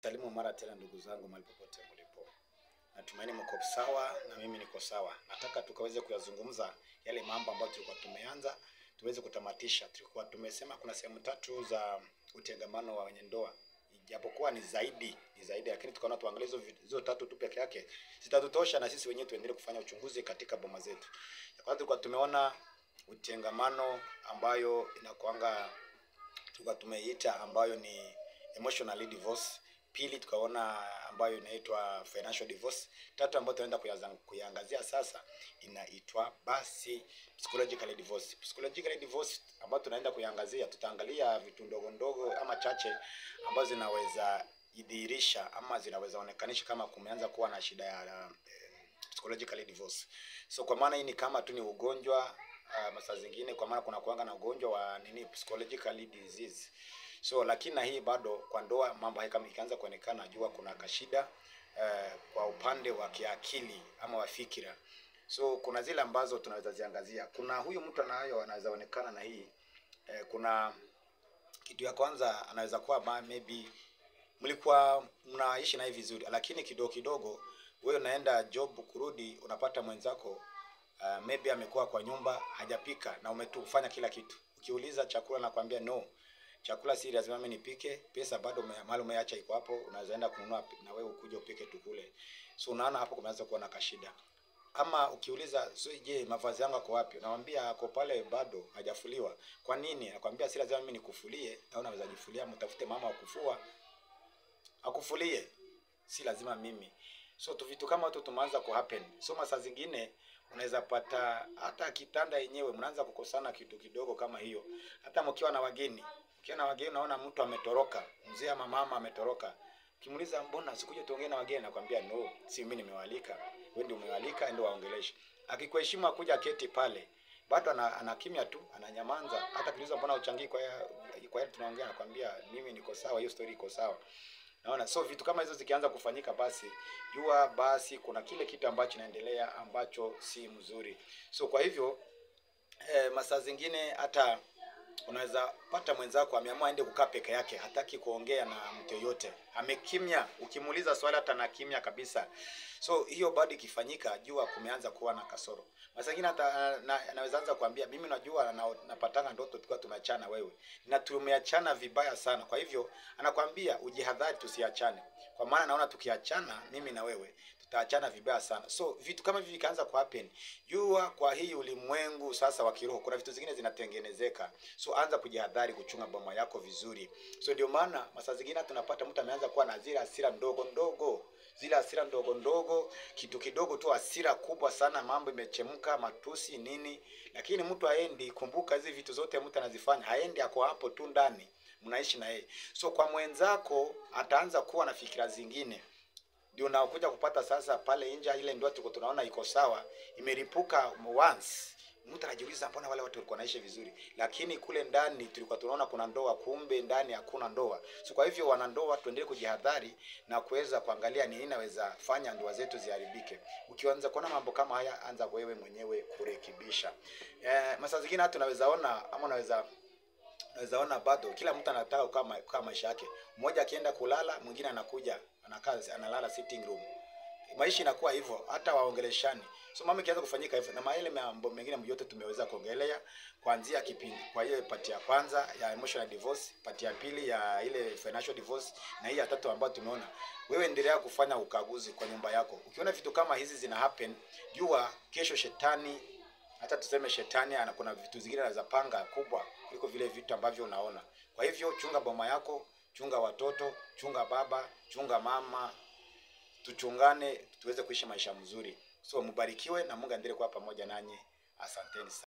Salimu mara tena ndugu zangu mahali popote mlipo. Natumaini mko sawa na mimi niko sawa. Nataka tukaweze kuyazungumza yale mambo ambayo tulikuwa tumeanza, tuweze kutamatisha. Tulikuwa tumesema kuna sehemu tatu za utengamano wa wenye ndoa. Japokuwa ni zaidi, lakini tukaona tuangalie hizo tatu tu peke yake. Zitatutosha na sisi wenyewe tuendelee kufanya uchunguzi katika boma zetu. Ya kwanza tulikuwa tumeona utengamano ambayo inakuanga tulikuwa tumeita ambayo ni emotional divorce. Pili tukaona ambayo inaitwa financial divorce. Tatu ambayo tunaenda kuiangazia sasa inaitwa basi psychological divorce. Psychological divorce ambayo tunaenda kuiangazia, tutaangalia vitu ndogo ndogo ama chache ambazo zinaweza idhihirisha ama zinaweza onekanisha kama kumeanza kuwa na shida ya psychological divorce. So kwa maana hii ni kama tu ni ugonjwa masaa zingine, kwa maana kuna kuanga na ugonjwa wa psychological disease. So lakini na hii bado kwa ndoa mambo haya kama ikaanza kuonekana, jua kuna kashida kwa upande wa kiakili ama wa fikira. So kuna zile ambazo tunaweza ziangazia. Kuna huyu mtu anaweza onekana na hii kuna kitu ya kwanza anaweza kuwa maybe mlikuwa mnaishi naye vizuri, lakini kidogo kidogo wewe unaenda job kurudi unapata mwenzako maybe amekuwa kwa nyumba hajapika na umetufanya kila kitu. Ukiuliza chakula nakwambia no, chakula si lazima mimi nipike, pesa bado mahali umeacha iko hapo, unaweza enda kununua na wewe ukuje upike tukule. So unaona hapo kumeanza kuwa na kashida. Ama ukiuliza so je, mavazi yangu yako wapi? Naambia ako pale bado hajafuliwa. Kwa nini? Nakwambia si lazima mimi nikufulie, na unaweza jifulia, mtafute mama wa kufua akufulie, si lazima mimi. So vitu kama watu tumeanza ku happen. So masaa zingine unaweza pata hata kitanda yenyewe mnaanza kukosana kitu kidogo kama hiyo. Hata mkiwa na wageni, unaona mtu ametoroka, mzee ama mama ametoroka. Ukimuuliza mbona sikuje tuongee na wageni, nakwambia no, si mimi nimewalika. Wewe ndio umewalika, ndio waongeleshe. Akikuheshimu akuja keti pale, bado anakimya tu, ananyamaza. Hata kiuliza mbona uchangii kwa yale tunaongea, nakwambia mimi niko sawa, hiyo story iko sawa. Naona so vitu kama hizo zikianza kufanyika, basi jua basi kuna kile kitu ambacho kinaendelea ambacho si mzuri. So kwa hivyo masaa zingine hata unaweza pata mwenzako ameamua aende kukaa peke yake, hataki kuongea na mtu yote, amekimya. Ukimuuliza swali hata na kimya kabisa. So hiyo bado ikifanyika, jua kumeanza kuwa na kasoro. Masaa zingine hata anaweza anza kuambia mimi najua napatanga ndoto tukiwa tumeachana wewe, na tumeachana vibaya sana. Kwa hivyo anakuambia ujihadhari tusiachane, kwa maana naona tukiachana mimi na wewe tutaachana vibaya sana. So vitu kama hivi vikaanza ku happen. Jua kwa hii ulimwengu sasa wa kiroho kuna vitu zingine zinatengenezeka. So anza kujihadhari, kuchunga boma yako vizuri. So ndio maana masaa zingine tunapata mtu ameanza kuwa na zile hasira ndogo ndogo. Zile hasira ndogo ndogo, kitu kidogo tu hasira kubwa sana, mambo imechemka, matusi nini. Lakini mtu haendi, kumbuka hizi vitu zote mtu anazifanya, haendi, ako hapo tu ndani, mnaishi na yeye. So kwa mwenzako ataanza kuwa na fikira zingine. Ndio unakuja kupata sasa pale nje ile ndoa tuko tunaona iko sawa, imeripuka once. Mtu anajiuliza mbona wale watu walikuwa naishi vizuri, lakini kule ndani tulikuwa tunaona kuna ndoa, kumbe ndani hakuna ndoa. So kwa hivyo wanandoa tuendelee kujihadhari na kuweza kuangalia ni nini naweza fanya ndoa zetu ziharibike. Ukianza kuona mambo kama haya, anza wewe mwenyewe kurekebisha. Masaa zingine hata tunaweza ona ama unaweza ona bado kila mtu anataka kama maisha yake. Mmoja akienda kulala, mwingine anakuja analala sitting room. Maisha inakuwa hivyo, hata waongeleshani. So mama ikianza kufanyika hivyo, na maele mambo mengine yote tumeweza kuongelea kuanzia kipindi. Kwa hiyo pati ya kwanza ya emotional divorce, pati ya pili ya ile financial divorce, na hii ya tatu ambayo tumeona. Wewe endelea kufanya ukaguzi kwa nyumba yako. Ukiona vitu kama hizi zina happen, jua kesho shetani, hata tuseme shetani kuna vitu zingine anaweza panga kubwa kuliko vile vitu ambavyo unaona. Kwa hivyo chunga boma yako, chunga watoto, chunga baba, chunga mama. Tuchungane tuweze kuishi maisha mzuri. So mbarikiwe na Mungu aendelee kuwa pamoja nanyi. Asanteni sana.